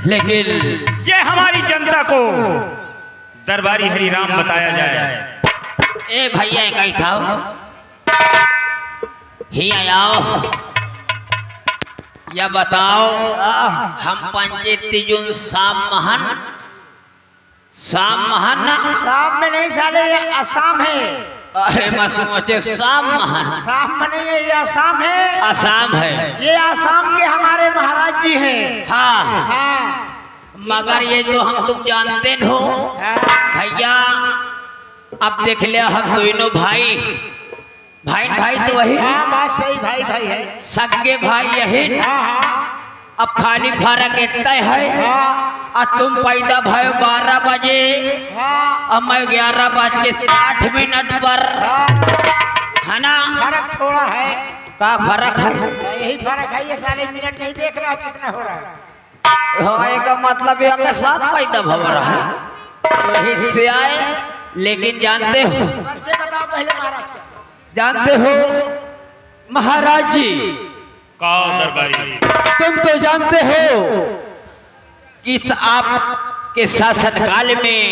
लेकिन ये हमारी जनता को दरबारी हरिराम बताया जाए। ए भैया कहीं था ही आओ या बताओ हम पंचायत तिजुन शाम महान शाम में नहीं साले, ये आसाम है। अरे मैं सोचे शाम महान शाम में नहीं है, ये आसाम है। आसाम है। ये आसाम के हमारे महाराज जी हैं। हाँ हाँ मगर ये तो हम तुम जानते हो भैया। अब देख लिया हम दोनों भाई भाई तो वही हाँ बात सही, भाई भाई है, सगे भाई यही। हाँ हाँ अब खाली फर्क इतना है हाँ और तुम पैदा भयो 12 बजे हाँ अब मैं 11:60 पर, है ना? फर्क थोड़ा है। का फर्क है? यही फर्क है, ये साले मिनट नहीं देख रहा कितना हो रहा है। हाँ का मतलब ये के साथ पैदा भव रहा है वही से आए। लेकिन जानते हो, परिचय बताओ पहले महाराज का। जानते हो महाराज जी, कहो दरबारी, तुम तो जानते हो इस आप के शासन काल में,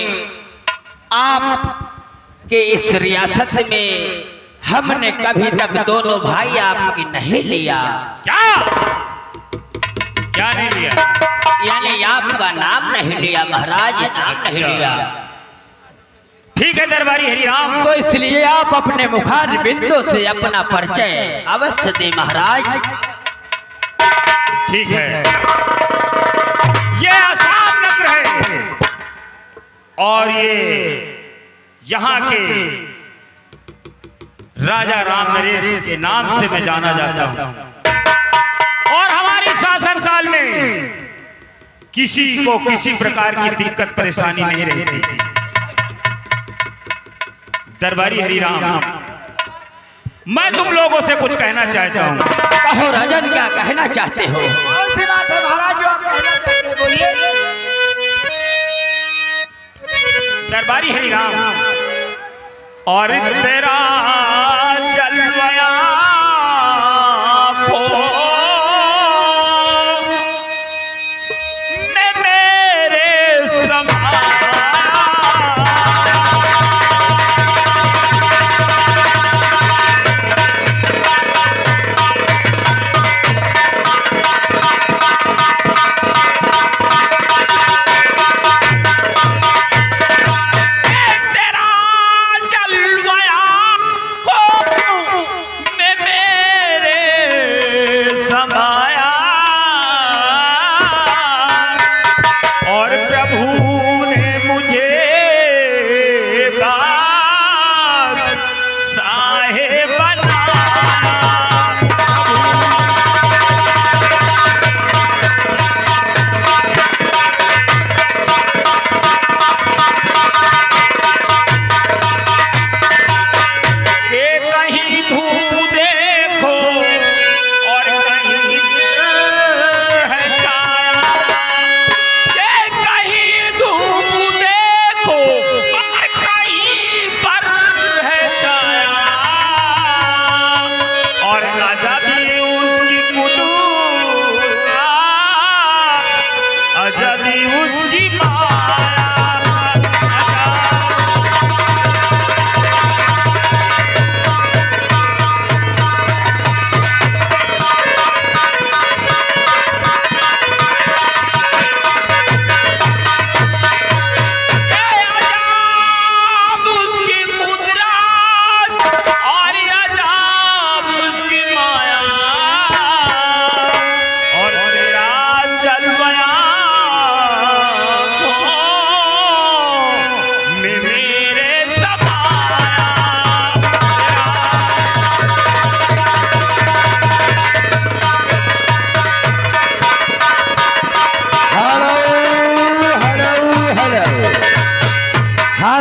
आप के इस रियासत में हमने कभी तक दोनों भाई आपकी नहीं लिया। क्या नहीं लिया? यानी आपका नाम नहीं लिया महाराज, नाम नहीं लिया। ठीक है दरबारी हरिराम, तो इसलिए आप अपने मुखार बिंदु से अपना परिचय अवश्य दे महाराज। ठीक है। ये आसाम नगर है और ये यहाँ के राजा राम नरेश के नाम से मैं जाना जाता हूँ। और हमारे शासन काल में किसी को किसी प्रकार की दिक्कत परेशानी नहीं रहती। दरबारी हरिराम, मैं तुम लोगों से कुछ कहना चाहता हूँ। कहो राजन, क्या कहना चाहते हो? कौन सी बात है महाराज जो आप कहना चाहते हैं, बोलिए। दरबारी हरिराम, और तेरा जलवाया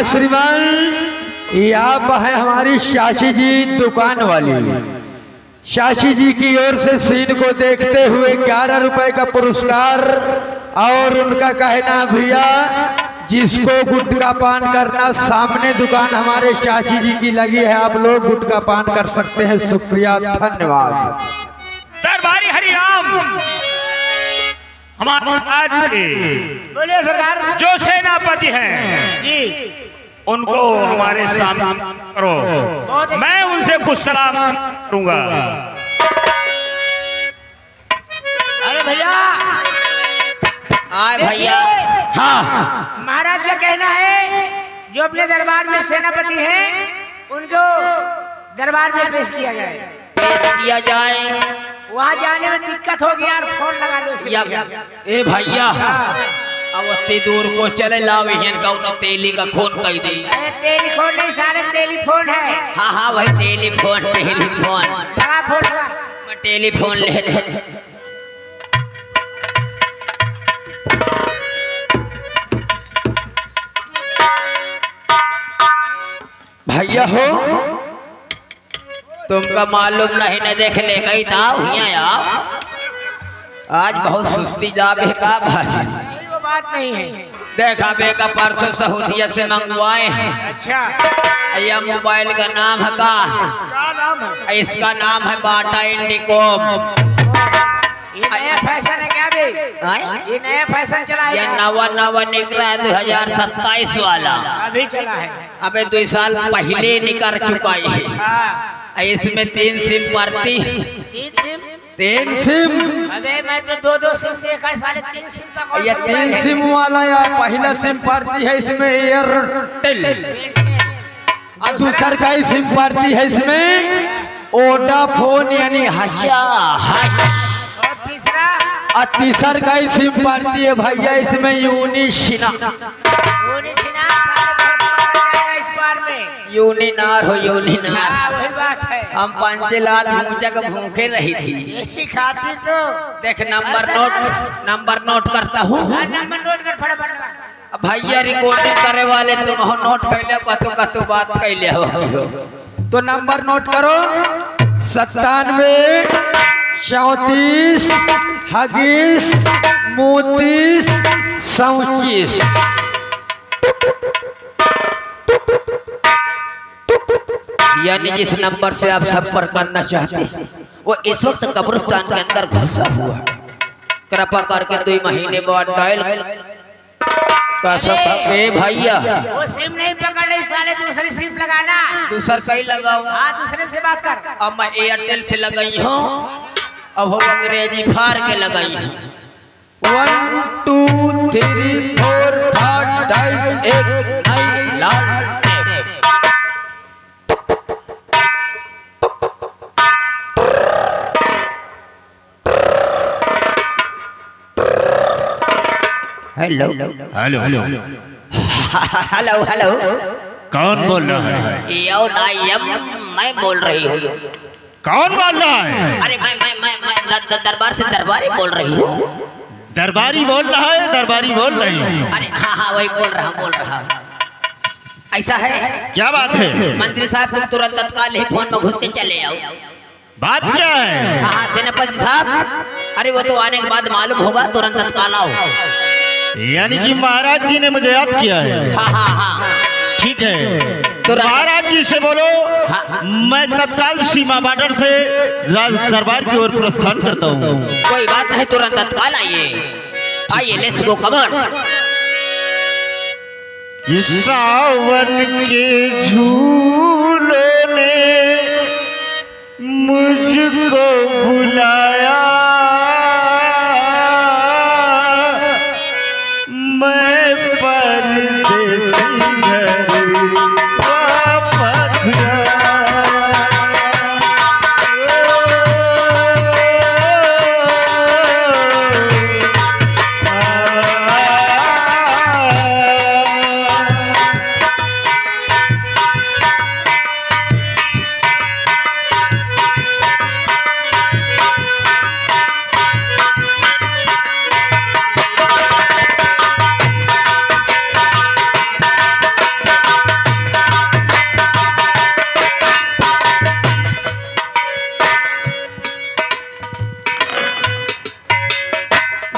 श्रीमान, यहाँ पर है हमारी शाशी जी दुकान वाली। शाशी जी की ओर से सीन को देखते हुए 11 रुपए का पुरस्कार। और उनका कहना भैया, जिसको गुटखा पान करना, सामने दुकान हमारे शाशी जी की लगी है, आप लोग गुटखा पान कर सकते हैं। शुक्रिया, धन्यवाद। दरबारी हरिराम, हमारे आज के बोलिए सरकार जो सेनापति हैं जी। उनको हमारे सामने करो, मैं उनसे कुछ सलाम करूंगा। अरे भैया आए भैया। हाँ महाराज का कहना है जो अपने दरबार में सेनापति हैं उनको दरबार में पेश किया जाए। पेश किया जाए। वहाँ जाने में दिक्कत होगी यार, फोन लगा लो इसे भैया। ए भैया अब अति दूर को चले लाओ हियन का उन्हें तेली का खून कही दी। अरे टेलीफोन नहीं सारे टेलीफोन है। हाँ हाँ भाई टेलीफोन टेलीफोन लगा फोन लगा। मैं टेलीफोन ले भैया हो तुमका मालूम नहीं न देख ले गई था यार आज बहुत सुस्ती जाबे का भाई। वो बात नहीं है। देखा बेका परसों सऊदीया से मंगवाए हैं। अच्छा यह मोबाइल का नाम है का क्या नाम है? इसका नाम है बाटा इंडिकोम। ये नया फैशन है क्या बे? ये नया फैशन चला है ये क्या? नवा नवा निकला है 2027 वाला। अभी चला है। अबे 2 साल पहले निकल चुका है। हाँ। इसमें 3 सिम पड़ती। 3 सिम? 3 सिम। अबे मैं तो 2-2 सिम देखा है, साले 3 सिम का कौन ये सा 3 मोबाइल है? सिम वाला यार पहला सिम पड़ती है इसमें एयरटेल और दूसरा का ही सिम पड़ती है इसमें वोडाफोन यानी हचा और तीसरा और तीसरा का ही सिम पड़ती है भैया इसमें यूनिसिना। होनी छिना, साले बहुत पकड़ा जाएगा इस बार में। यूनिनार हो यूनिनार। हाँ वही बात है। हम 5 लाख भूचक भूखे रही थी। यही खातिर तो देख नंबर नोट करता हूँ। हाँ, नंबर नोट कर फटाफट लगा। भैया रिकॉर्डिंग करे वाले तुम हो नोट पहले कतो बात कैले हो। तो नंबर नोट करो 97 34 हगीस 32 37। यानी जिस नंबर से आप संपर्क करना चाहते हैं वो इस वक्त कब्रिस्तान के अंदर घुसा हुआ है। कृपा करके 2 महीने बाद डायल का सब भैया वो सिम नहीं पकड़ रही साले, दूसरी सिम लगाना। दूसर कहीं लगाओ। हाँ दूसरे से बात कर। अब मैं एयरटेल से लगाई हूँ। अब वो अंग्रेजी फार के लगाई हूँ। 1 2 3 4 5 6 1 9 लाल। Hello hello hello hello hello कौन बोल रहा है? मैं बोल रही हूँ। कौन बोल रहा है? अरे मैं दरबार से दरबारी बोल रही हूँ। दरबारी बोल रहा है, दरबारी बोल रही है। अरे हाँ वही बोल रहा हूँ। ऐसा है क्या बात है? मंत्री साहब तुम तुरंत तत्काल ही फोन में घुस के चले आओ। बात क्या है? हाँ सेनापति साहब। अरे वो तो आने के बाद मालूम होगा, तुरंत तत्काल आओ। यानी कि महाराज जी ने मुझे याद किया है। हाँ ठीक है, तो महाराज जी से बोलो हाँ। मैं तत्काल सीमा बॉर्डर से राज दरबार की ओर प्रस्थान करता हूँ। कोई बात नहीं, तुरंत तत्काल आइए लेट्स गो कमॉन। सावन के झूलों ने मुझको बुलाया, मैं परदेसी घर वापस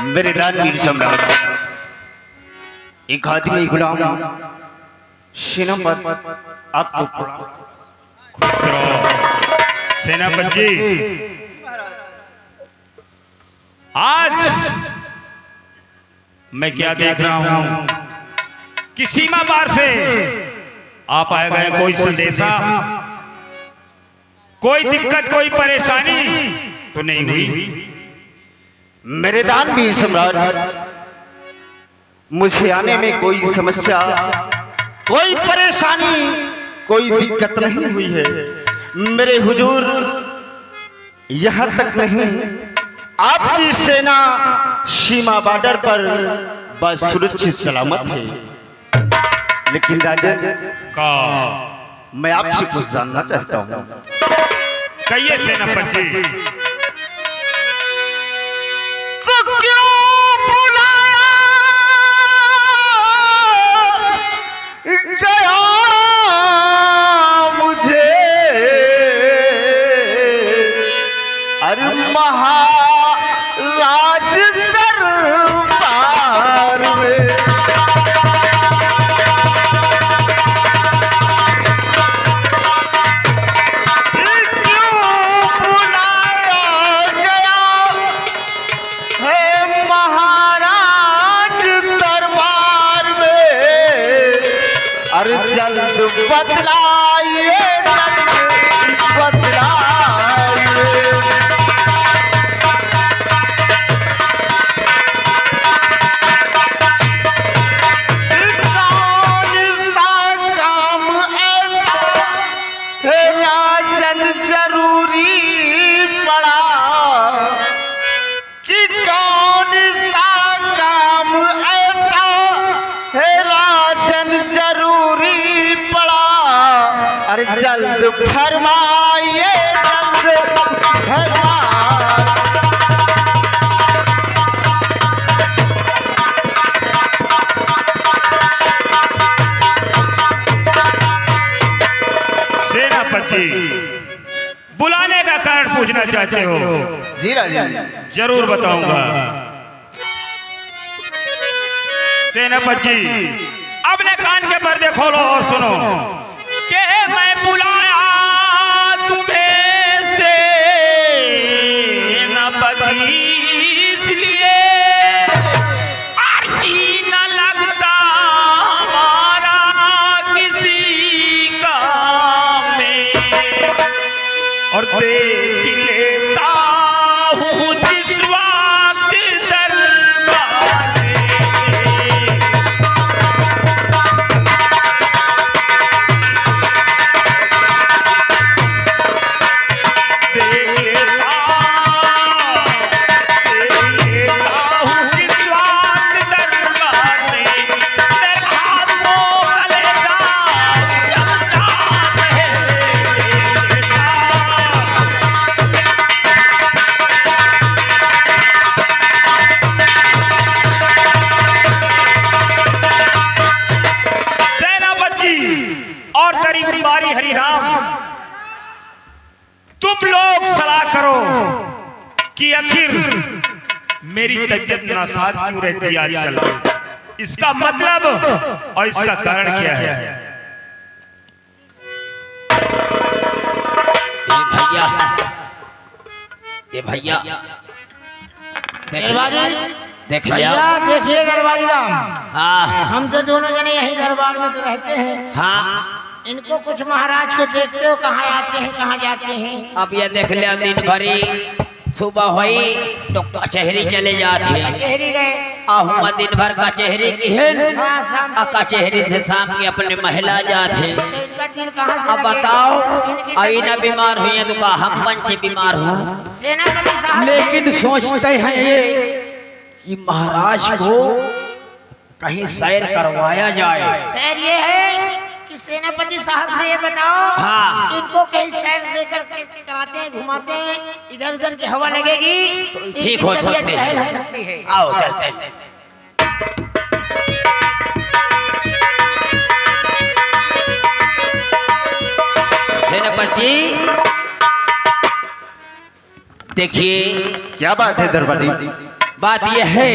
मेरे राजवीर सम्राट, एक खादिम गुलाम सेनापति आपको सेनापति जी, आज मैं क्या देख रहा हूं कि सीमा पार से आप आए गए, कोई संदेशा, कोई दिक्कत, कोई परेशानी तो नहीं हुई? मेरे दानवीर सम्राट, मुझे आने में कोई समस्या, कोई परेशानी, कोई दिक्कत नहीं हुई है। मेरे हुजूर, यहाँ तक नहीं, आपकी सेना सीमा बॉर्डर पर बस सुरक्षित सलामत है। लेकिन राजन, का मैं आपसे कुछ जानना चाहता हूँ। कहिए सेनापति जी। तो क्यों बुलाया गया मुझे? अरे महाराज दरबार में जल्द बदलाइए, बदलाइए। कौन सा काम ऐसा है राजन जरूरी पड़ा कि कौन सा काम ऐसा है राजन जरूरी पड़ा? अरे जल्द फरमाइए, जल्द फरमाइए। सेनापति, बुलाने का कारण पूछना चाहते हो? जी राजन, जरूर बताऊंगा। सेनापति जी, अपने कान के पर्दे खोलो और सुनो कि मैं बुलाया तुम्हें सेनापति इसलिए आरती न लगता हमारा किसी काम में, और देख लेता हूँ जिस वक्त दरबार में। और तेरी बीमारी हरिराम, तुम लोग सलाह करो कि आखिर मेरी तबीयत नासाज क्यों रहती है आजकल, इसका मतलब और इसका कारण क्या है? ये भैया दरबारी, देख लिया? भैया देखिए दरबारी राम, हाँ हम तो दोनों जने यही दरबार में तो रहते हैं। हाँ, इनको कुछ महाराज को देखते हो, कहाँ आते हैं कहाँ जाते हैं? अब ये देख लिया, दिन भरी सुबह हुई तो कचहरी चले जाते हैं, कचहरी गए, आहुआ दिन भर कचहरी की है, हाँ, शाम को कचहरी से शाम की अपने महिला जाते। इनका दिन कहाँ से अब लगेगा? बताओ, इनकी अभी ना तबीयत- बीमार हुई है तो कहा हम पंच बीमार हुआ। सेनापति साहब, लेकिन सोचते हैं ये कि महाराज को कहीं सैर करवाया जाए। सैर ये है कि सेनापति साहब से ये बताओ, हाँ। इनको कहीं सैर लेकर के कराते हैं, घुमाते हैं, इधर उधर की हवा लगेगी, ठीक हो इनकी तबीयत सकते बहल हो हैं। सकती है। आओ चलते हैं। सेनापति देखिए, क्या बात है दरबारी? बात यह है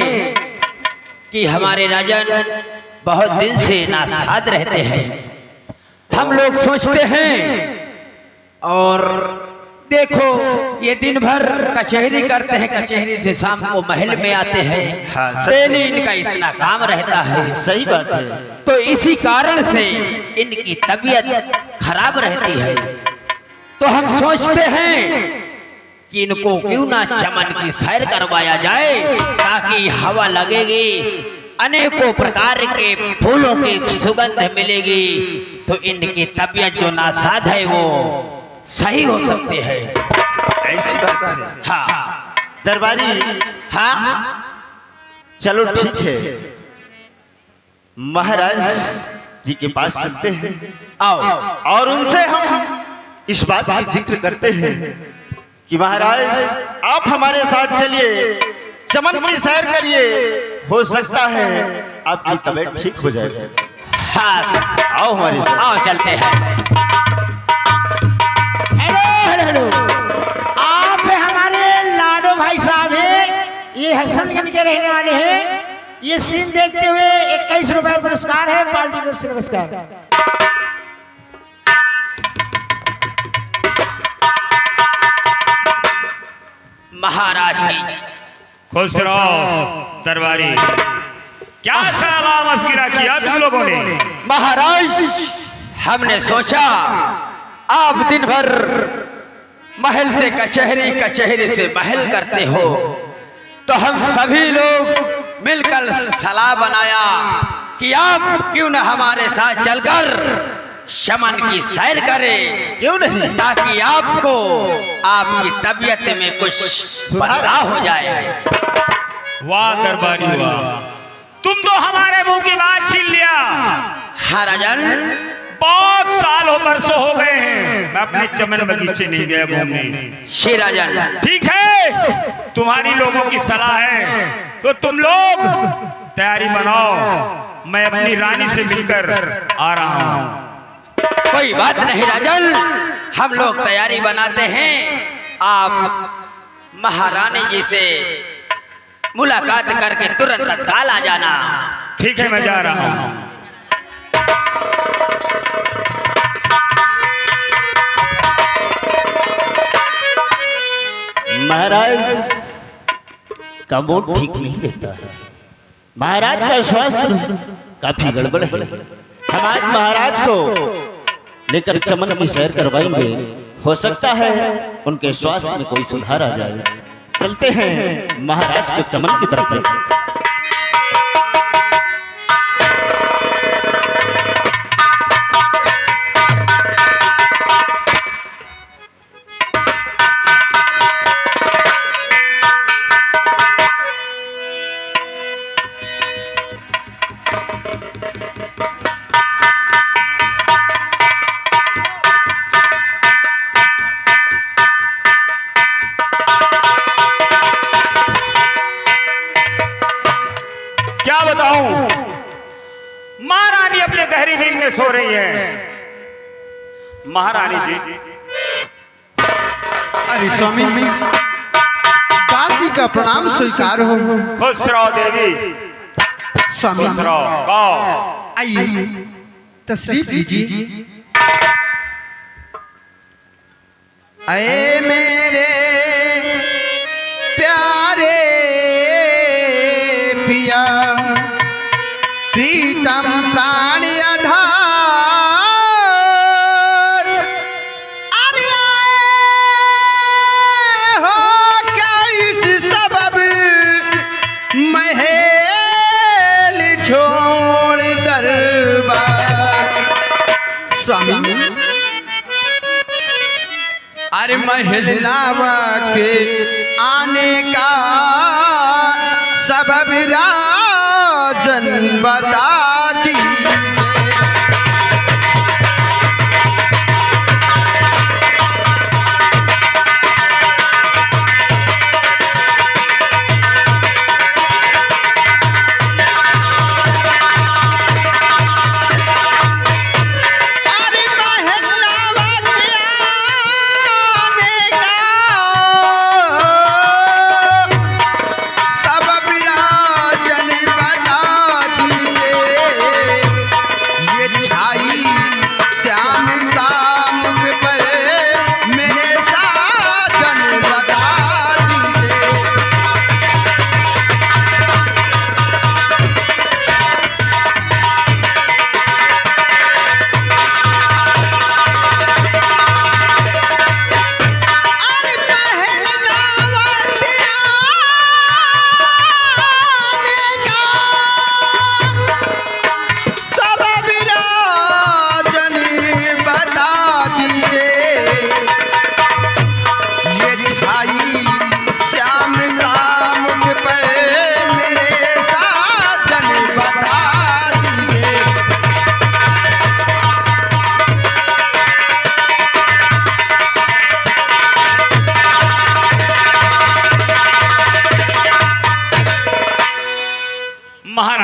कि हमारे राजन बहुत दिन से नासाज रहते हैं। हम लोग सोचते हैं और देखो ये दिन भर कचहरी करते हैं, कचहरी से शाम को महल में आते हैं। हाँ, सच डेली इनका इतना काम रहता है। सही बात है। तो इसी कारण से इनकी तबीयत खराब रहती है। तो हम सोचते हैं कि इनको क्यों ना चमन की सैर करवाया जाए, ताकि हवा लगेगी, अनेकों प्रकार के फूलों की सुगंध मिलेगी, तो इनकी तबीयत जो नासाज है वो सही हो सकती है। ऐसी बात है। हाँ दरबारी, हाँ चलो ठीक है, महाराज जी के पास चलते हैं आओ। और उनसे हम इस बात का जिक्र करते हैं कि महाराज आप हमारे साथ चलिए, चमन की सैर करिए, हो सकता है आपकी तबीयत ठीक हो जाए। हाँ आओ हमारे साथ। आओ चलते हैं। हेलो हेलो हेलो, आप हमारे लाडो भाई साहब हैं, ये हसनगंज के रहने वाले हैं। ये सीन देखते हुए 21 रुपए पुरस्कार है, पार्टी की ओर से नमस्कार। महाराज की खुश रहो दरबारी। क्या साला मस्किरा किया तुम लोगों ने? महाराज हमने सोचा आप दिन भर महल से कचहरी, कचहरी से महल करते हो, तो हम सभी लोग मिलकर सलाह बनाया कि आप क्यों न हमारे साथ चलकर चमन की सैर करें, क्यों नहीं? ताकि आपको आपकी तबीयत में कुछ बदलाव हो जाए। वाह दरबारी वाह, तुम तो हमारे मुंह की बात छीन लिया। हाँ राजन, बहुत सालों बरसों हो गए हैं मैं अपने चमन बगीचे नहीं गया घूमने। श्री राजन ठीक है, तुम्हारी लोगों की सलाह है तो तुम लोग तैयारी बनाओ, मैं अपनी रानी से मिलकर आ रहा हूँ। कोई बात नहीं राजन, हम लोग तैयारी बनाते हैं, आप महारानी जी से मुलाकात करके तुरंत तत्काल आ जाना। ठीक है, मैं जा रहा हूँ। महाराज का मूड ठीक नहीं रहता है, महाराज का स्वास्थ्य काफी गड़बड़ है। हम आज महाराज को लेकर चमन की सैर करवाएंगे, हो सकता है उनके स्वास्थ्य में कोई सुधार आ जाए। चलते हैं महाराज के चमन की तरफ। क्या बताऊं, महारानी अपने गहरी नींद में सो रही है। महारानी जी, अरे स्वामी, दासी का प्रणाम स्वीकार हो। खुश रहो देवी, स्वामी खुश रहो। गाओ। आइए तशरीफ लीजिए। अये मेरे प्यारे पिया, प्रीतम प्राण आधार, अरे आए हो क्या इस सबब महल छोड़ दरबार। स्वामी, अरे महल नावा के आने का सबब राजन बता दी। अरे महल नावा के आने का सबब राजन बता दीजिए।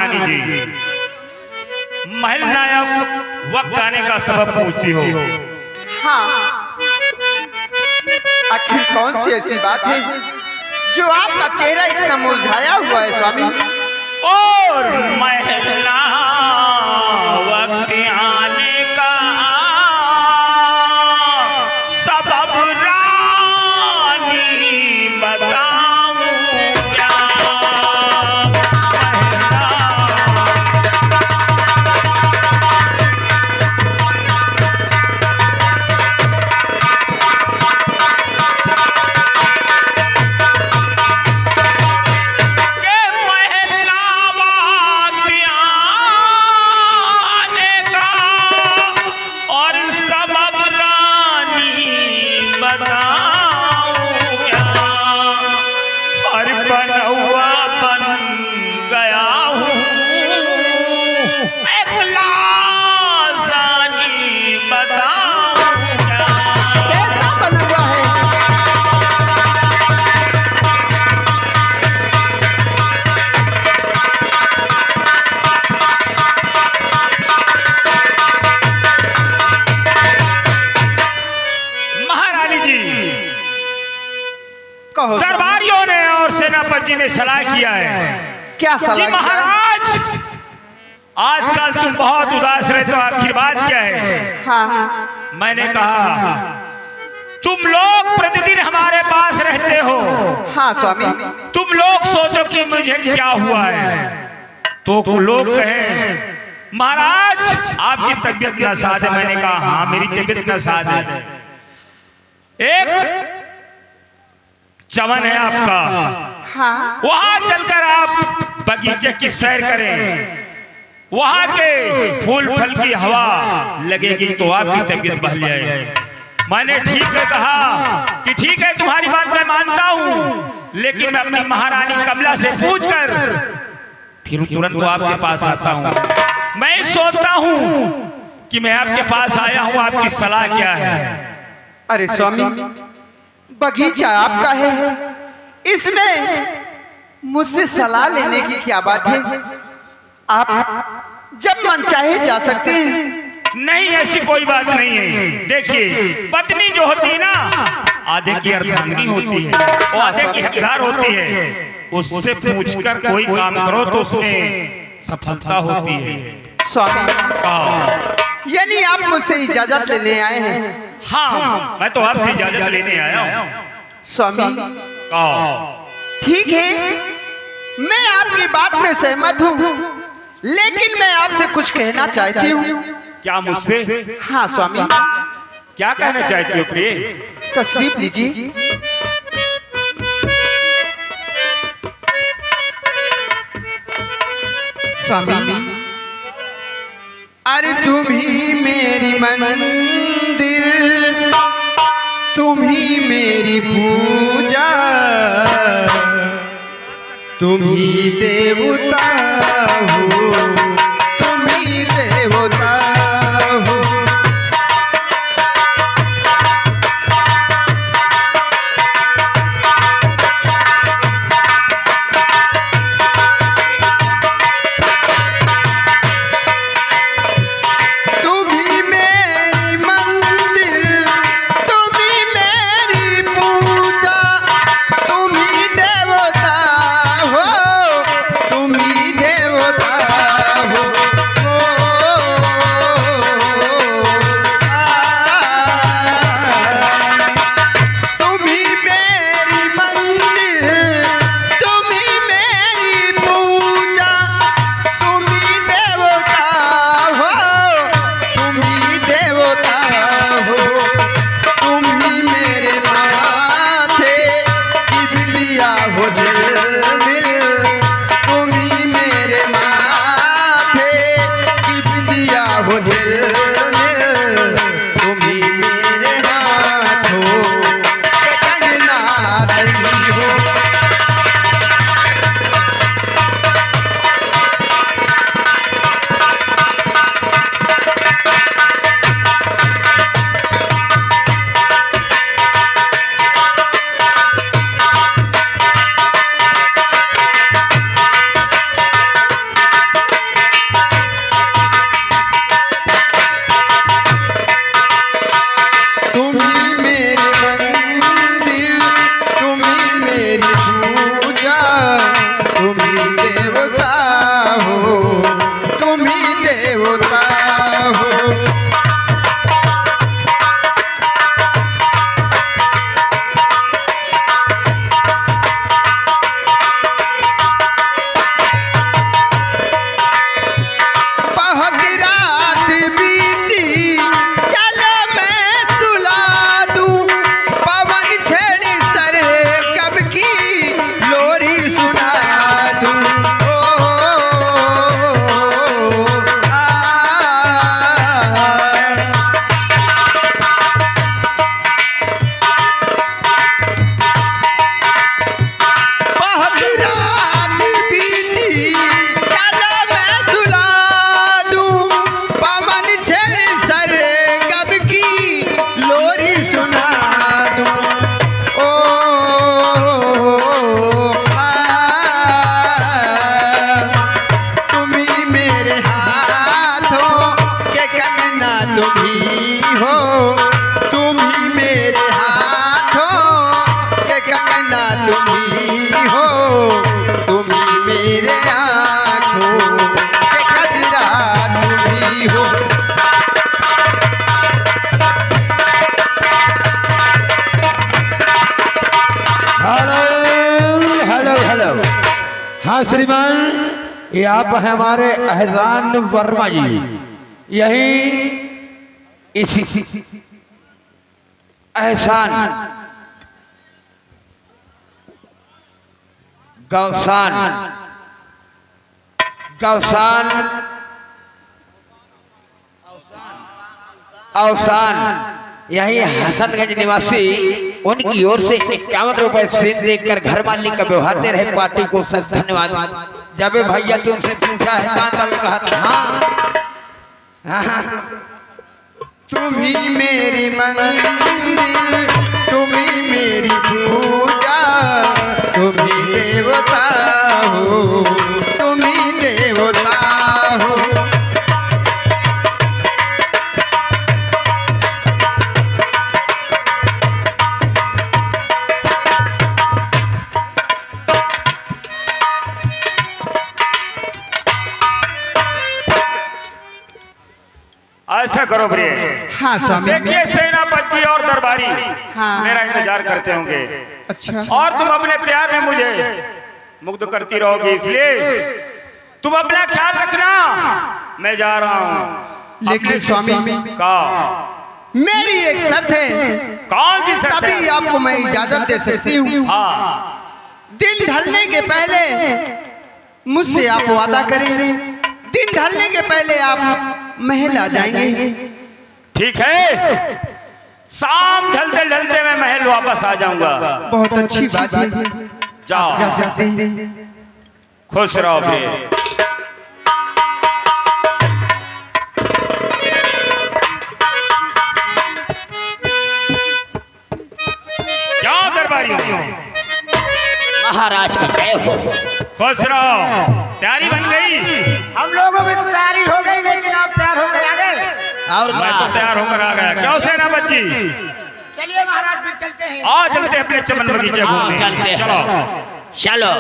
महारानी जी, महल नायक वक्त आने का सबब पूछती हो। हाँ, आखिर कौन सी ऐसी बात है जो आपका चेहरा इतना मुरझाया हुआ है स्वामी? और महला वक्त आने का सबब रानी बताऊं क्या? दरबारियों ने और सेनापति ने सलाह किया है क्या कि सलाह? महाराज, आजकल तुम बहुत उदास रहते हो, आखिर बात क्या है? हाँ, मैंने कहा तुम लोग प्रतिदिन हमारे पास रहते हो, हाँ स्वामी। तुम लोग सोचो कि मुझे क्या हुआ है। तो लोग कहे महाराज आपकी तबीयत नासाज है। मैंने कहा हाँ मेरी तबीयत नासाज है। एक चमन है आपका, हाँ, वहां चलकर आप बगीचे की सैर करें, वहां के फूल फल की हवा लगेगी तो आपकी तबीयत बहल जाए। मैंने ठीक है कहा कि ठीक है तुम्हारी बात मैं मानता हूं, लेकिन मैं अपनी महारानी कमला से पूछकर फिर तुरंत वो आपके पास आता हूं। मैं सोचता हूं कि मैं आपके पास आया हूं, आपकी सलाह क्या है? अरे स्वामी, बगीचा आपका है, इसमें मुझसे सलाह लेने की क्या बात है? आप जब मन चाहे जा सकते हैं। नहीं, ऐसी कोई बात नहीं है। देखिए, पत्नी जो होती है ना, आधे की अर्धांगिनी होती है और आधे की हकदार होती है। उससे पूछकर कोई काम करो तो उसमें सफलता होती है। स्वामी, यानी आप मुझसे इजाजत लेने आए हैं? हाँ, मैं तो आपसे इजाजत लेने आया हूँ। स्वामी, ठीक है, मैं आपकी बात में सहमत हूँ, लेकिन मैं आपसे कुछ कहना चाहती हूँ। क्या मुझसे? हाँ स्वामी। क्या कहना चाहती हो प्रिय? तशरीफ लीजिए। स्वामी, अरे तुम ही मेरी मंदिर, तुम ही मेरी पूजा, तुम ही देवता हो, तुम ही देवता हो। देवता हो। बहुत रात बीती चलो मैं सुला दूं, पवन छेड़ी सर कब की लोरी सुना दूं। बहुत रात बीती चलो मैं सुला दूं, पवन छेड़ी सर कब की लोरी सुना दूं। ओ तुम्ही मेरे हाथों के कंगना तुम्ही हो, तुम्ही मेरे हाथों के कंगना तुम्ही हो, तुम्ही मेरे आँखों के खजरा तुम्ही हो। Hello hello hello. हाँ श्रीमान, ये आप हैं हमारे एहसान वर्मा जी। यही इसी एहसान गौसान गौसान अवसान यही हसनगंज निवासी, उनकी ओर से 51 रुपए सीन देकर घर मालिक का व्यवहार दे रहे पार्टी को सर धन्यवाद। जब भैया तुमसे पूछा है तब कहा हाँ। तुम्ही मेरी मंदिर, तुम्ही मेरी पूजा, तुम्ही देवता हो, तुम्ही देवता हो। ऐसा करो प्रिय, हाँ स्वामी। देखिए सेनापति और दरबारी हाँ। मेरा इंतजार करते होंगे, अच्छा। और तुम अपने प्यार में मुझे मुग्ध करती रहोगी, इसलिए तुम अपना ख्याल रखना। मैं जा रहा हूँ। लेकिन स्वामी का मेरी एक शर्त है। कौन सी शर्त तभी है? आपको मैं इजाजत दे सकती हूँ। हाँ, दिन ढलने के पहले मुझसे आप वादा करेंगे, दिन ढलने के पहले आप महल आ जाएंगे। ठीक है, शाम ढलते ढलते मैं महल वापस आ जाऊंगा। बहुत अच्छी बात है, जाओ, जा सकते हैं। खुश रहो प्रिय। क्या दरबारी महाराज की जय हो। खुश रहो। तैयारी बन गई? हम लोगों की तैयारी हो गई, लेकिन आप तैयार होकर आ गए। और मैं तो तैयार होकर आ गया। क्यों सेनापति? चलिए महाराज, फिर चलते हैं। आ चलते अपने चमन बगीचे हाँ, घूमने। चलते हैं। चलो चलो।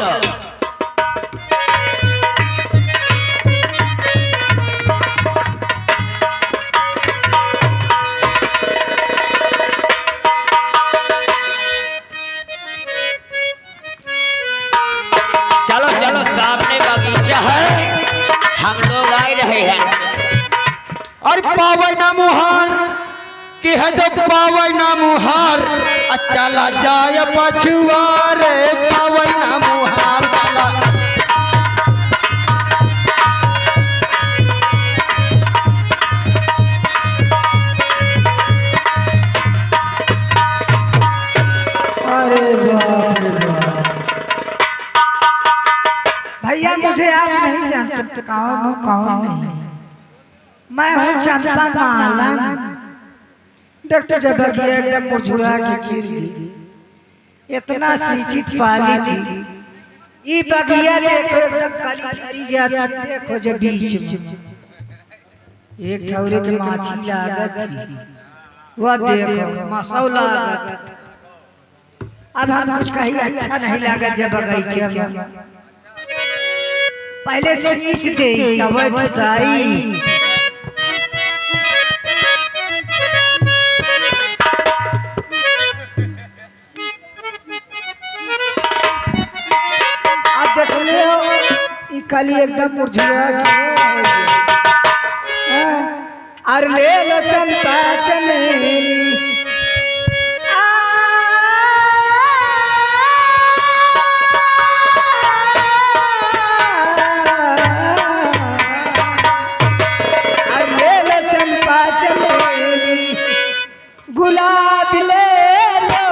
चलो चलो, सामने बगीचा है, हम लोग आ रहे हैं। और पावना मुहार की है जो पावना मुहार, चला जाय पछुआर पावना मुहार चला। अरे बाप रे बाप। भैया मुझे आप नहीं जानते, कौन नहीं। मैं हूँ चंपा माला। देखते जब बगिया एकदम मुरझुरा के गिर गई, इतना सिंचित पाली थी। ये बगिया देखो एकदम काली ठहरी जाती, देखो जब बीच में एक ठौरे की माछी लागत थी, वह देखो मसौ लागत। अब हम कुछ कहीं अच्छा नहीं लगा जब बगीचे में पहले से नीच दे, तब खुदाई कल एकदम मुरझुआ और ले लो चंपा चमेली और ले लो चंपा चमेली गुलाब ले लो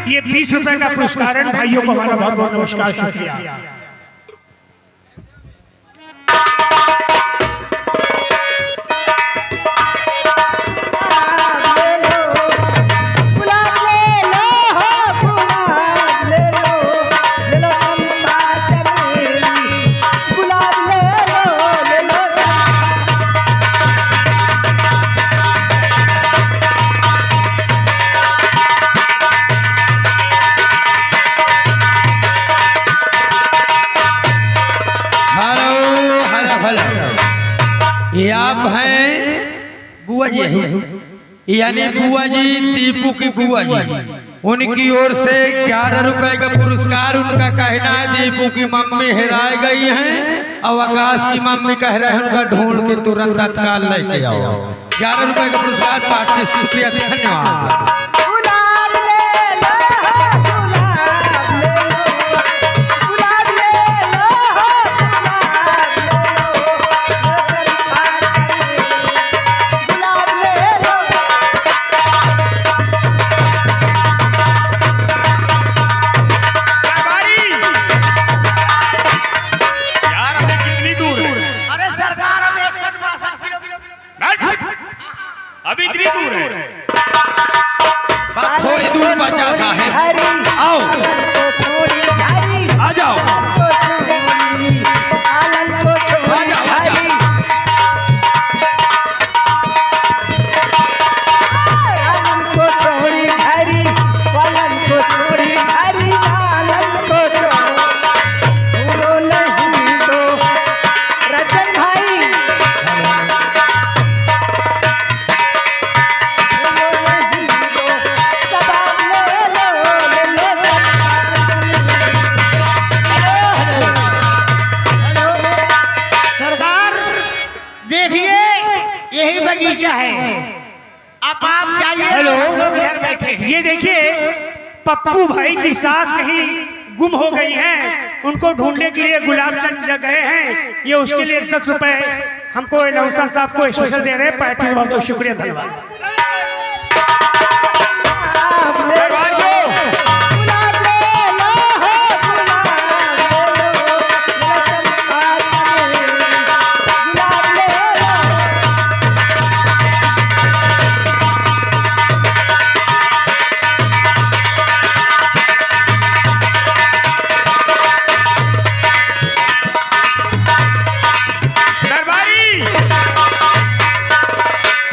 ये 20 रुपए का पुरस्कार है भाइयों को हमारा बहुत बहुत नमस्कार शुक्रिया। ये आप हैं बुआ जी, यानी बुआ जी दीपू की बुआ जी, उनकी ओर से 11 रुपए का पुरस्कार। उनका कहना है दीपू की मम्मी हेराई गई हैं और आकाश की मम्मी कह रहे हैं उनका ढूंढ के तुरंत तत्काल लेके आओ। 11 रुपए का पुरस्कार पार्टी, शुक्रिया, धन्यवाद। अभी इतनी दूर है। ये देखिए पप्पू भाई की सास कहीं गुम हो गई हैं, उनको ढूंढने के लिए गुलाबचंद गए हैं। ये उसके लिए 10 रुपए हमको अनाउंसर साहब को स्पेशल दे रहे हैं। पार्टी बहुत बहुत शुक्रिया, धन्यवाद।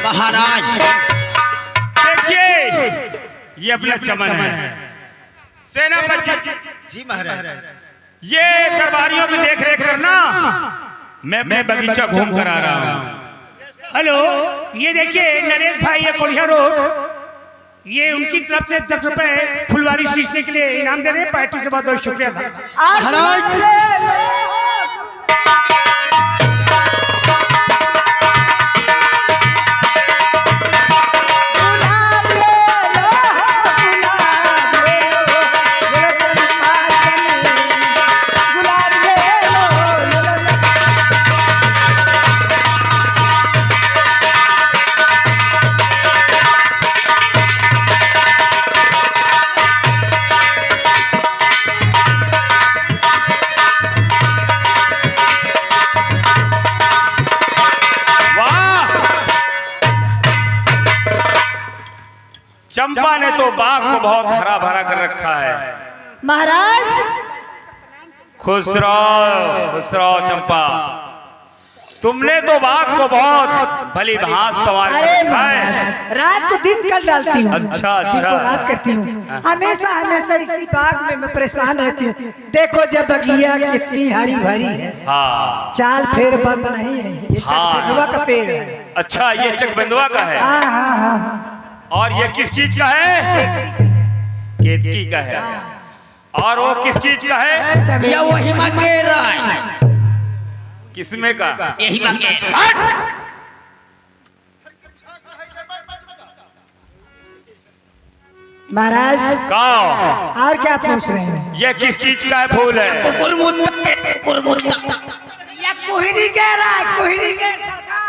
महाराज देखिए ये अपना चमन है। सेनापति जी महाराज, ये दरबारियों की देख रेख करना, मैं बगीचा घूम कर आ रहा हूँ। हेलो, ये देखिए नरेश भाई ये कोढ़िया रोड, ये उनकी तरफ से 10 रुपए फुलवारी सींचने के लिए इनाम दे रहे हैं। पार्टी से बहुत बहुत शुक्रिया था। चंपा ने तो बाग को बहुत हरा भरा कर रखा है। महाराज खुश रहो चंपा, तुमने तो बाग को बहुत भली भांत संवार कर रखा है। रात को दिन कर डालती हूँ, अच्छा दिन को रात करती हूँ। हमेशा इसी बाग में मैं परेशान रहती हूँ। देखो जब बगिया कितनी हरी भरी है, हाँ चाल फेर बंद नहीं है। ये चकबंधुआ का पेड़ है। अच्छा, ये चकबंधुआ का है। हाँ हाँ हाँ। और ये किस चीज का है? केतकी का है। और वो किस चीज का है? या वो हिमाकेरा है। किसमें का? यही हिमाकेरा। महाराज का और क्या पूछ रहे हैं? ये किस चीज का है फूल है? या कोहरी कह रहा है, कोहरी कह सरकार।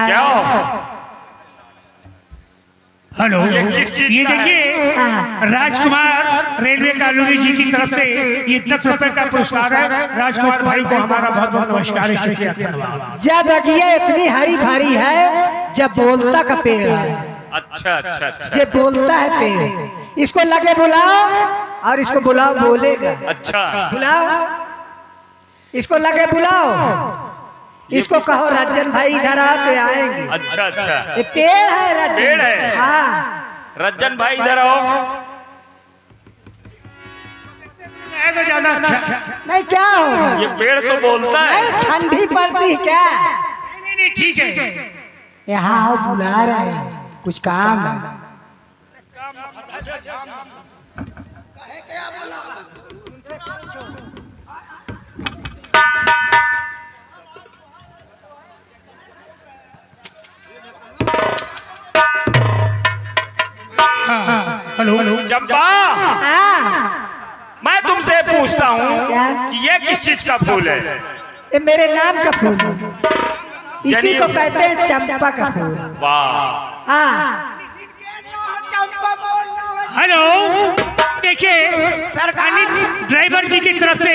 क्या? हेलो, ये किस चीज ये का है? देखिए राजकुमार रेलवे कॉलोनी जी की तरफ से ये 10 रुपए का पुरस्कार है। राजकुमार भाई को हमारा बहुत बहुत नमस्कार, शुक्रिया, धन्यवाद। जब बगिया इतनी हरी भरी है, जब बोलता का पेड़ है। अच्छा अच्छा अच्छा। जब बोलता है पेड़, इसको लगे बुलाओ और इसको बुलाओ, बोलेगा। अच्छा, बुलाओ, इसको लगे बुलाओ, इसको कहो रंजन भाई इधर आओ तो आएंगे। अच्छा अच्छा। ये पेड़ है रंजन, पेड़ है? हाँ। रंजन भाई इधर आओ। तो ज्यादा अच्छा। नहीं क्या हो, ये पेड़ तो बोलता है। नहीं ठंडी पड़ती है क्या? नहीं ठीक है। यहाँ आओ, बुला रहे हैं, कुछ काम है। हेलो, चंपा, हाँ, मैं तुमसे पूछता हूँ क्या? कि ये किस चीज का फूल है? ये मेरे नाम का फूल है, इसी को कहते हैं चंपा का फूल। वाह, हाँ। हेलो, देखिए सरकारी ड्राइवर जी की तरफ से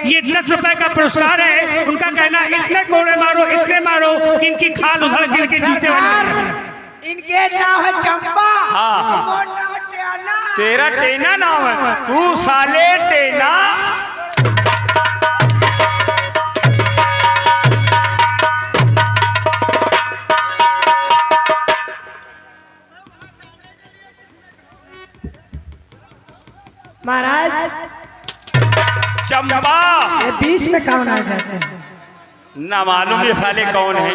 ये 10 रुपए का पुरस्कार है। उनका कहना इतने कोड़े मारो, इतने मारो, इनकी खाल उधड़ गिर के जीते बने। इनके नाम है चंपा। हाँ, तेरा टेना नाम है, तू साले टेना। महाराज चंपा, ये बीच में कौन आ जाते हैं? ना मालूम ये साले कौन है।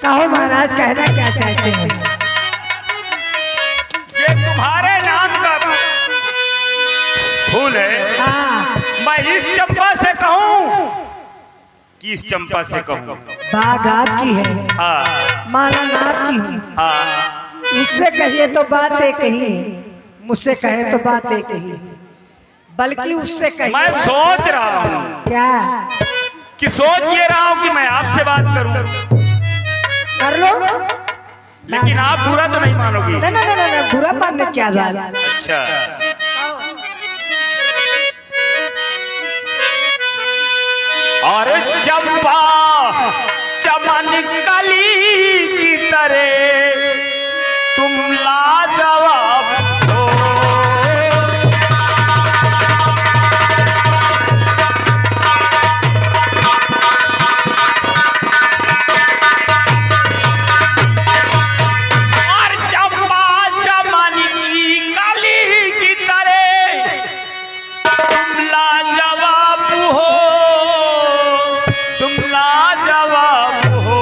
कहो महाराज, कहना क्या चाहते हैं? ये तुम्हारे नाम का फूल है। हाँ, मैं इस चंपा से कहूँ किस चंपा से कहूँ? बात आपकी है, हाँ माला मैं आपकी हूँ। हाँ, उससे कहिए तो बात एक ही है, मुझसे कहे तो बात एक ही है, बल्कि उससे कहिए। मैं सोच रहा हूँ क्या कि सोच ये रहा हूँ कि मैं आपसे बात करूं, कर लो, लेकिन आप बुरा तो नहीं मानोगी? ना ना ना ना, बुरा मानने क्या बात। अच्छा, और चंपा चमन कली की तरह तुम लाजवाब हो। और चंपा चमन की कली की तरह तुम लाजवाब हो, तुम लाजवाब हो।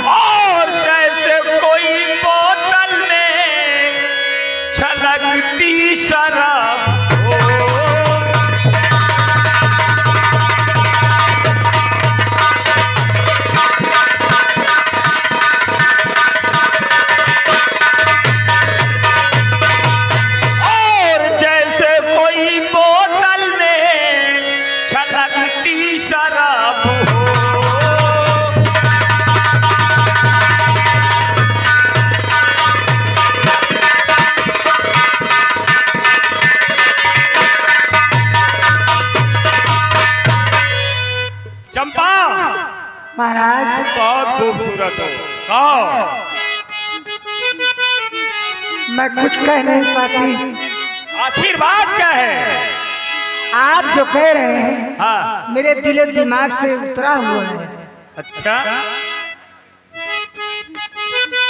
और जैसे कोई बोतल में छलकती शराब हो। और जैसे कोई बोतल में छलकती शराब हो। चंपा महाराज बहुत खूबसूरत हो। कहो, मैं कुछ कह नहीं पाती, आखिर बात क्या है? आप जो कह रहे हैं हाँ, मेरे दिल दिमाग से उतरा हुआ है। अच्छा,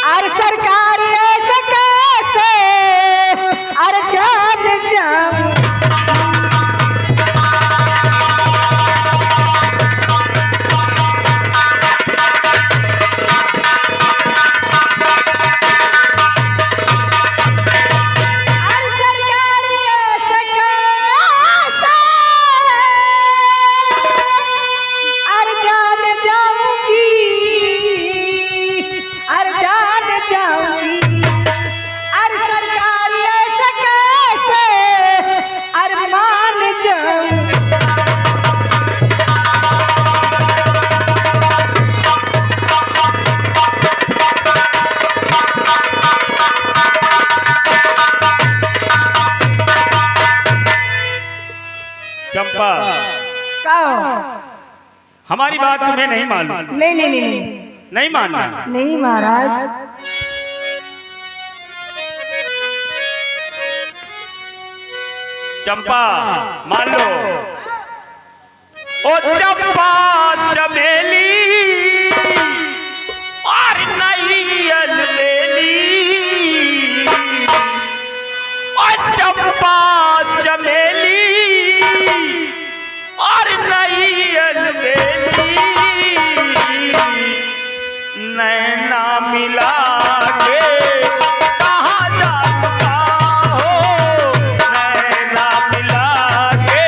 अरे सरकार ऐसे कैसे, अरे जान जाऊं, अरे सरकार ऐसे कैसे, अरे जान जाऊंगी, अरे जान जाऊंगी, अरे सरकार ऐसे कैसे, अरे मान जाऊं। चंपा कहो, हमारी बात तुम्हें नहीं मालूम? नहीं नहीं नहीं नहीं, नहीं मानना? नहीं महाराज, चंपा मान लो। ओ चंपा चमेली और नई अलबेली, ओ चंपा चमेली और नई अलबेली, नैना मिला के कहाँ जा चुका हो, नैना मिला के।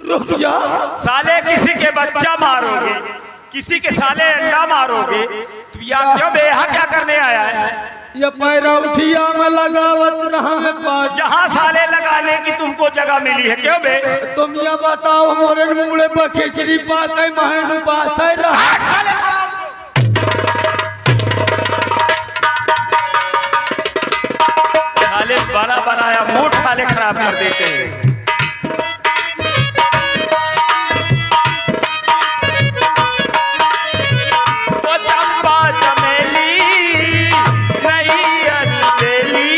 रुक जा। साले किसी के बच्चा मारोगे, किसी के साले अंडा मारोगे, तो यहाँ क्यों बे? यहाँ क्या करने आया है? ये पैरा उठिया में लगावत रहा है पार। जहाँ साले लगाने की तुमको जगह मिली है, क्यों बे? तुम ये बताओ मोरे मुड़े पर खिचड़ी पाके महन पास है रहा। साले बना बनाया मूड साले खराब कर देते हैं। ओ चंपा चमेली नई अलबेली,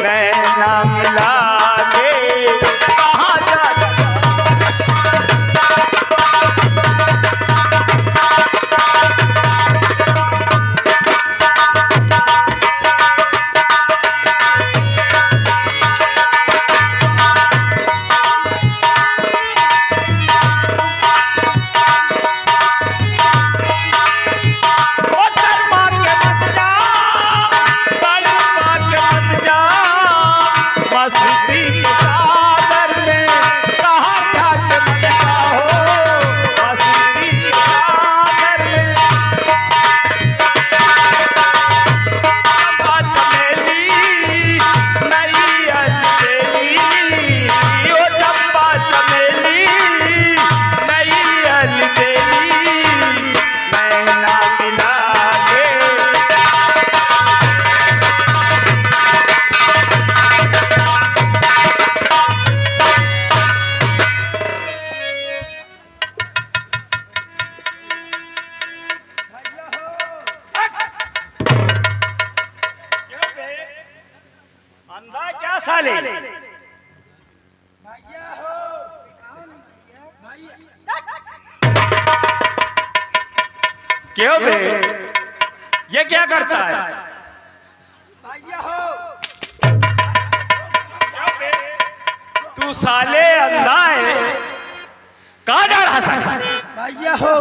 नैना मिला के साले। क्यों बे, ये क्या करता है? क्यों बे? तू साले अंधा है, कहाँ जा रहा है? भैया हो,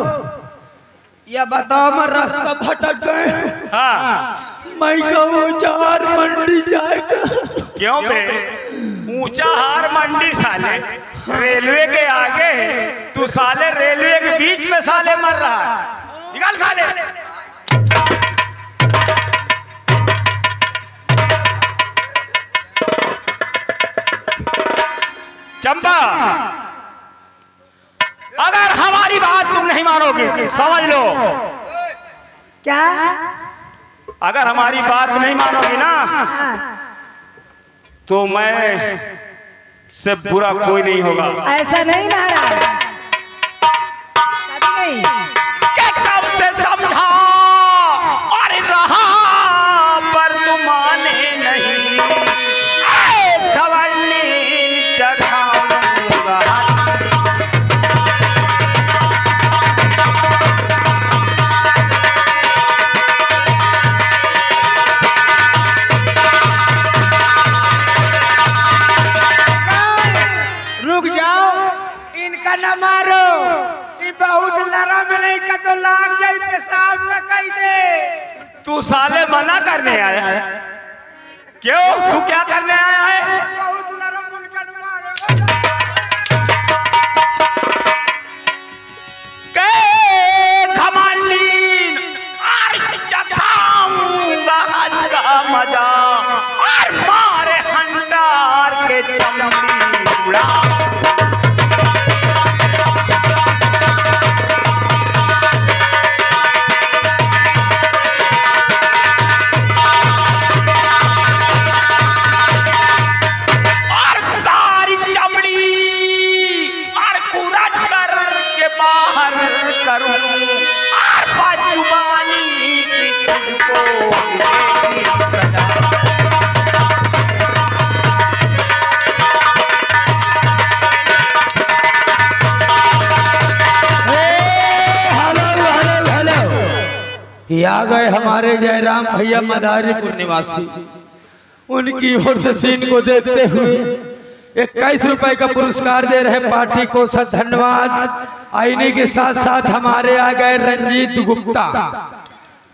या बताओ मैं रास्ता भटक गए। हाँ, मैं कहूँ चार मंडी जाएगा। क्यों बे? ऊंचा हार मंडी साले, रेलवे के आगे है, तू साले रेलवे के बीच में साले मर रहा है। निकाल साले। चंपा, अगर हमारी बात तुम नहीं मानोगे, समझ लो। क्या? अगर हमारी बात नहीं मानोगी ना, तो मैं से बुरा कोई नहीं होगा। ऐसा नहीं महाराज, कभी नहीं। क्या कब से समझा और रहा पर तुम माने नहीं, खवन्नी चढ़ाऊंगा। रुक जाओ, इनका न मारो, ये बहुत नरम नहीं का तो लाग जाए पेशाब न कही दे। तू साले मना करने आया है? क्यों, तू क्या करने आया है? बहुत नरम, उनका न मारो। घमंडीन और चखाऊंगा हद का मजा, और मारे हंटार के चमड़ी उड़ा। और सारी चमड़ी और पूरा करके बाहर करूं, और बदजुबानी की तुझको मिलेगी सजा। ये आ गए हमारे जयराम भैया मदारीपुर निवासी। उनकी ओर से सीन को देते हुए 21 रुपए का पुरस्कार दे रहे पार्टी को। सब धन्यवाद। आईने के साथ साथ हमारे आ गए रंजीत गुप्ता।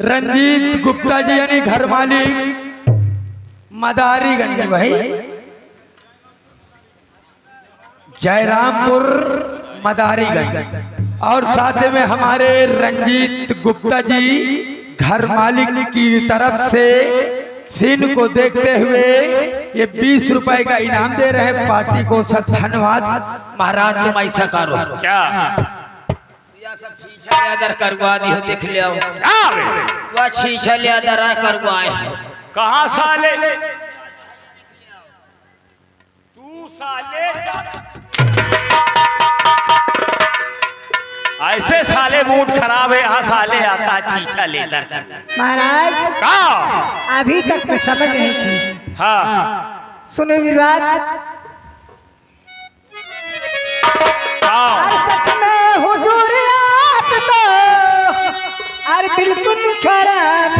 रंजीत गुप्ता जी यानी घर मालिक मदारीगंज भाई, जयरामपुर मदारीगंज। और साथ में हमारे रंजीत गुप्ता जी घर मालिक की तरफ से सीन को देखते हुए ये 20 रुपए का इनाम दे रहे हैं पार्टी को। सब धन्यवाद। महाराज तुम ऐसा करो, क्या सब शीशा ले अदर करवा दी हो, देख लिया क्या बे? वह शीशा ले अदर करवाए हो। कहाँ साले? तू साले ऐसे साले मूड खराब है, यहाँ साले आता चीचा लेकर। महाराज का अभी तक मैं समझ नहीं थी। हाँ, सुनो विवाद, हाँ। सच में हुजूर आप तो और बिल्कुल खराब।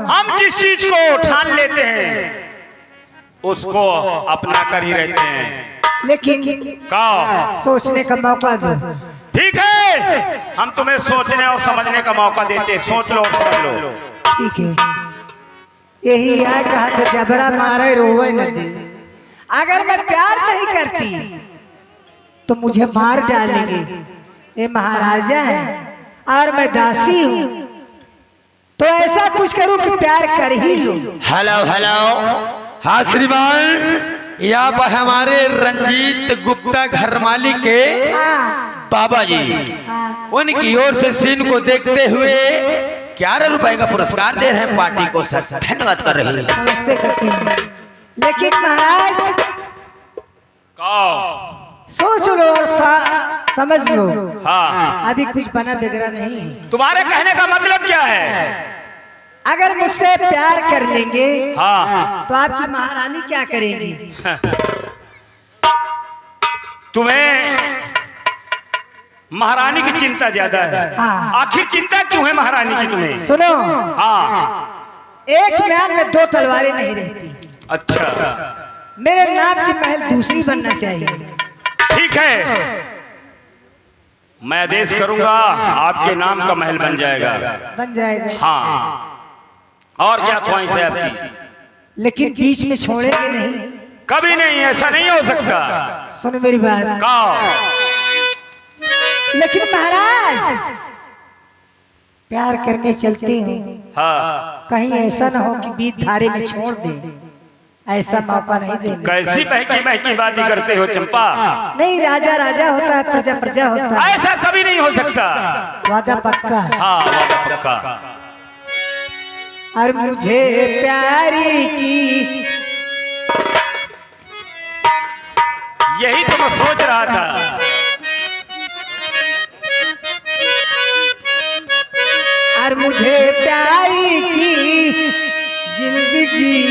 हम जिस चीज को ठान लेते हैं उसको अपना कर ही रहते हैं। लेकिन का सोचने का मौका दो। ठीक है, हम तुम्हें सोचने और समझने का मौका देते। सोच लो, समझ लो। ठीक है। यही है कहा तो जबरा मारे रोवे न दे। अगर मैं प्यार नहीं करती तो मुझे मार डालेंगे। ये महाराजा है और मैं दासी हूँ, तो ऐसा कुछ करूं कि प्यार कर ही लूं। हेलो हेलो, हाँ श्रीमान, यहाँ पर हमारे रंजीत गुप्ता घर मालिक के बाबा जी, उनकी ओर से सीन को देखते हुए 11 रुपए का पुरस्कार दे रहे हैं पार्टी को। सर धन्यवाद कर रहे हैं। नमस्ते करती हूँ, लेकिन महाराज सोच लो और समझ लो। हाँ, अभी कुछ बना बिगड़ा नहीं है। तुम्हारे कहने का मतलब क्या है? अगर मुझसे प्यार कर लेंगे हाँ, तो आपकी महारानी क्या करेगी? तुम्हें महारानी की चिंता ज्यादा है। हाँ। आखिर चिंता क्यों है महारानी की तुम्हें? सुनो, हाँ, एक म्यान में 2 तलवारें नहीं रहती। अच्छा, मेरे नाम की महल दूसरी बनना चाहिए। ठीक है, मैं आदेश करूंगा, आपके नाम का महल बन जाएगा। बन जाएगा। हाँ, और क्या ख्वाहिश है आपकी? लेकिन बीच में छोड़ेंगे नहीं। कभी नहीं, ऐसा नहीं हो सकता। सुनो मेरी बात। कहो। लेकिन महाराज, प्यार करने चलते हो, हाँ, कहीं ऐसा ना हो कि बीच धारे में छोड़ दे। ऐसा मौका नहीं देना। कैसी बहकी बहकी बातें करते हो चंपा? नहीं, राजा राजा होता है, प्रजा प्रजा होता है। ऐसा कभी नहीं हो सकता। वादा पक्का है। हाँ, वादा पक्का। और मुझे प्यारी की, यही तो मैं सोच रहा था। और मुझे प्यारी की जिंदगी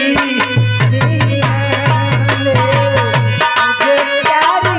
दिया ले, मुझे प्यारी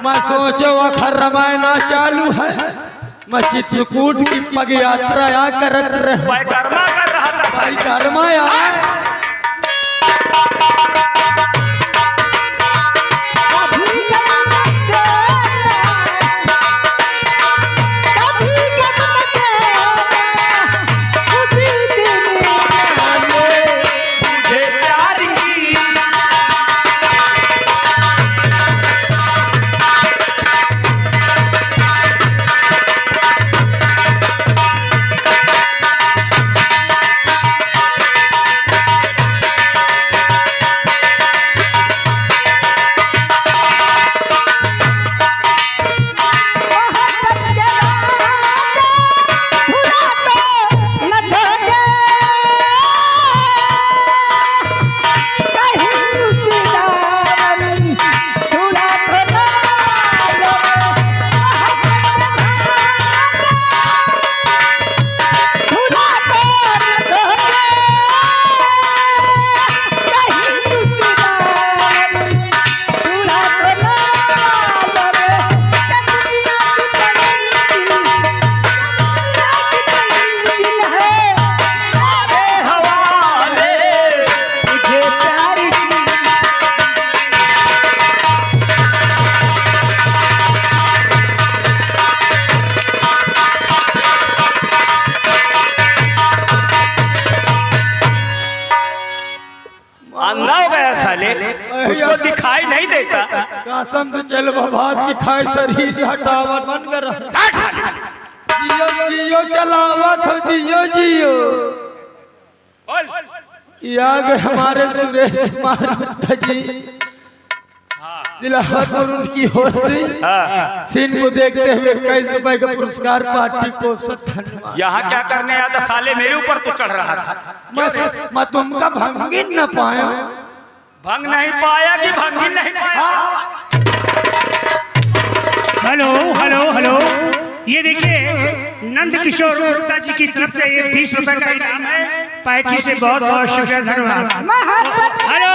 मैं सोचो अखर रामायण चालू है, मैं चित्रकूट की पग यात्रा या करत रह। परिक्रमा कर रहा था। परिक्रमा यार, तुझको दिखाई नहीं देता। कसम से चल भात की खाए शरीर हटावट बन कर जियो जियो चलावत हो, जियो जियो। बोल। कि आगे हमारे सुरेश कुमार जी हाँ, जिलावतपुर उनकी ओर से हाँ। सीन को देखते हुए 21 रुपए का पुरस्कार पार्टी को धन्यवाद। यहाँ क्या करने आया था साले, मेरे ऊपर तो चढ़ रहा था। मैं तुमका भंगिन न पाया। भंग नहीं पाया कि भंगिन नहीं पाया? हेलो हेलो हेलो, ये देखिए नंद किशोर गुप्ता जी की तरफ से ये 20 रुपए का इनाम है। पार्टी से बहुत बहुत शुक्रिया, धन्यवाद। हेलो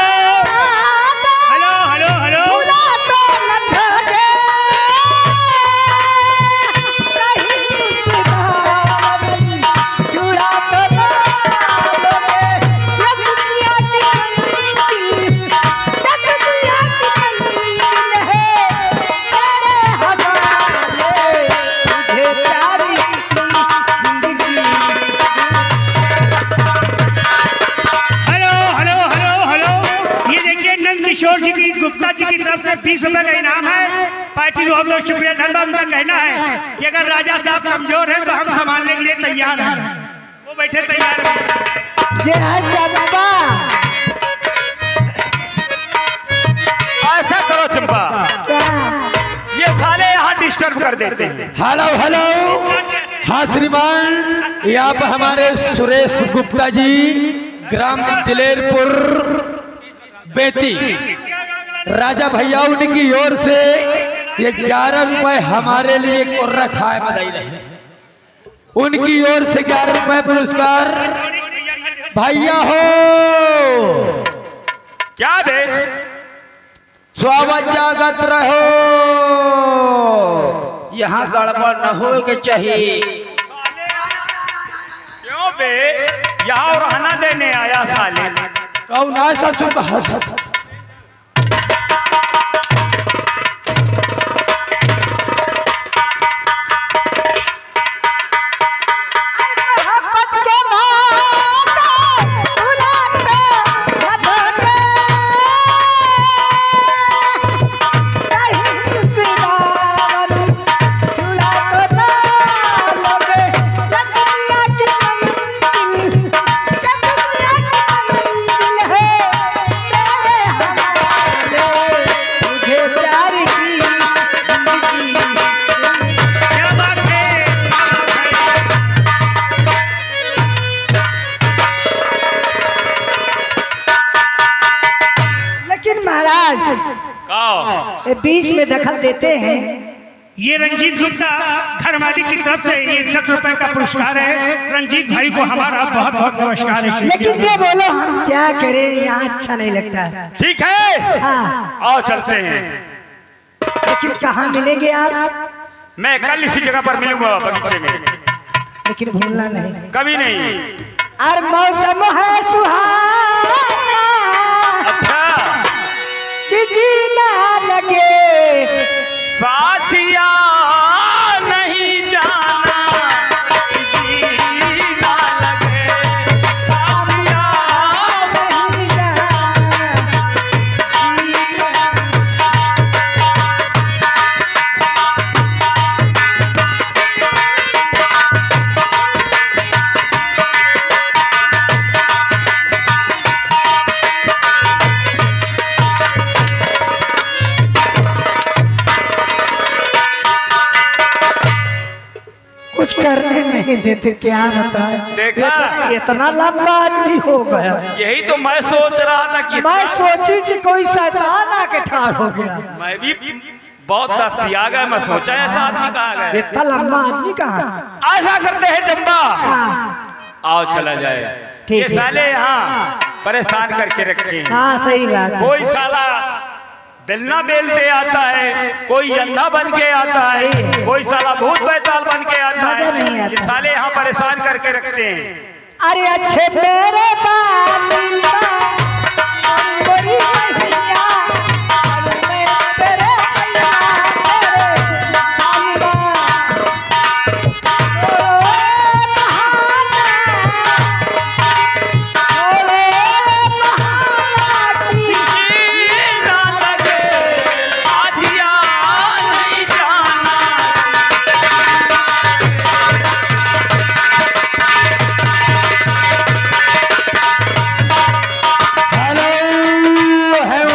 हेलो हेलो हेलो, किशोर जी की गुप्ता जी की तरफ से 20 रुपए का इनाम है। पार्टी को बहुत बहुत शुक्रिया, धन्यवाद। उनका कहना है कि अगर राजा साहब कमजोर है तो हम संभालने के लिए तैयार हैं। वो बैठे तैयार हैं। जय है चंपा। ऐसा करो चंपा, ये साले यहाँ डिस्टर्ब कर देते हैं। हेलो हेलो, हाँ श्रीमान, यहाँ पर हमारे सुरेश गुप्ता जी, ग्राम दिलेरपुर बेटी, राजा भैया उनकी ओर से ये 11 रुपए हमारे लिए को रखा है। बधाई रहे उनकी ओर से 11 रुपए पुरस्कार। भैया हो क्या बे, स्वागत जागत रहो, यहाँ गड़बड़ न हो के चाहिए। क्यों बे, यहाँ रहना देने आया साले? कौन ऐसा चुप कहा था? ये बीच में दखल देते हैं। ये रंजीत गुप्ता घर मालिक की तरफ से ये 10 रुपए का पुरस्कार है। रंजीत भाई को हमारा बहुत बहुत नमस्कार है। लेकिन ये बोलो हम क्या करें, यहाँ अच्छा नहीं लगता है। ठीक है, हाँ। आओ चलते हैं। लेकिन कहाँ मिलेंगे आप? मैं कल इसी जगह पर मिलूंगा, बगीचे में। लेकिन भूलना नहीं, कभी नहीं। और मौसम है सुहाना, अच्छा कि जीना लगे साथिया नहीं जाना, जीना लगे साथिया नहीं जाना, कुछ करने नहीं देते, क्या बताए। देखा? इतना लंबा आदमी हो गया। यही तो मैं सोच रहा था कि मैं सोची कि कोई शैतान आके ठाड़ हो गया। मैं भी बहुत दस्ती आ गया। मैं सोचा ऐसा आदमी कहाँ गया। इतना लंबा आदमी कहाँ? ऐसा करते हैं चंपा, हाँ आओ चला जाए। ठीक ये है। साले यहाँ परेशान करके रखे हैं। हाँ सही बात है। कोई साला बेलना बेलते आता है, कोई अंधा बन के आता है, कोई साला भूत बैताल बन के आता मजा नहीं है। आता। ये साले यहाँ परेशान करके रखते हैं। अरे अच्छे मेरे बालिया, बड़ी मैया, अरे मैं तेरे मैया, तेरे बालिया, छोड़ो बहाना, छोड़ो बहाना की। जीना लगे साथिया नहीं जाना। हेलो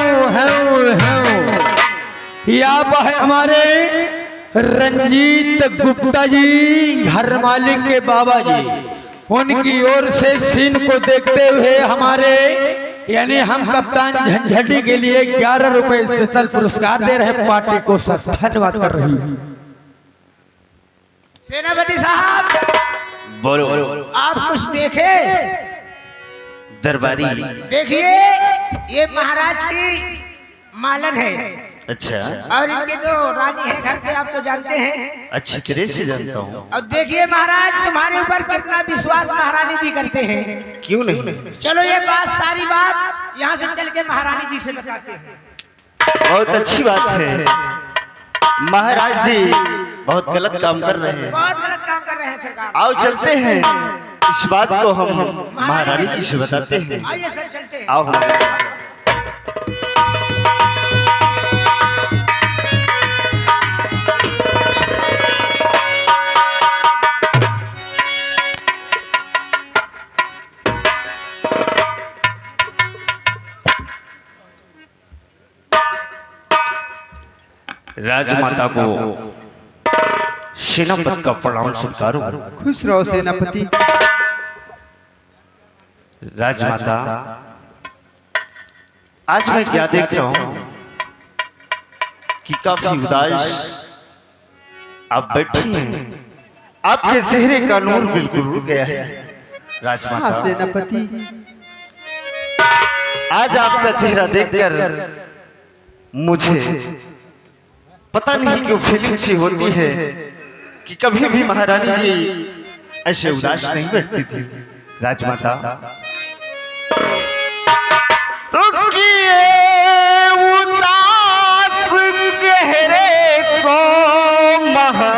रंजीत गुप्ता जी, घर मालिक के बाबा जी, उनकी ओर से सीन को देखते हुए हमारे यानी हम कप्तान झंझटी के लिए 11 रुपए स्पेशल पुरस्कार दे रहे हैं। पार्टी को सर धन्यवाद कर रही हूँ। सेनापति साहब, बोलो आप कुछ देखे? दरबारी। देखिए, ये महाराज की मालन है। अच्छा, और इनके जो रानी है घर पे, आप तो जानते हैं। अच्छी तरह से जानता हूँ। और देखिए महाराज, तुम्हारे ऊपर कितना विश्वास महारानी जी करते हैं। क्यों नहीं? चलो ये बात, सारी बात यहाँ से चल के महारानी जी से बताते हैं। बहुत अच्छी बात है। महाराज जी बहुत गलत काम कर रहे हैं। बहुत गलत काम कर रहे हैं सरकार। आओ चलते हैं, इस बात को हम महारानी जी से बताते हैं। आइए सर, चलते हैं। आओ हमारे साथ। राजमाता को सेनापति का प्रणाम स्वीकारो। खुश रहो सेनापति। राजमाता, आज मैं क्या देख रहा हूं कि काफी उदास आप बैठी हैं। आपके चेहरे का नूर बिल्कुल उड़ गया है। राजमाता, हाँ सेनापति, आज आपका चेहरा देखकर मुझे पता नहीं क्यों फीलिंग सी होती है कि कभी भी महारानी जी ऐसे उदास नहीं बैठती थी। राजमाता, तो किए उदास चेहरे को महारानी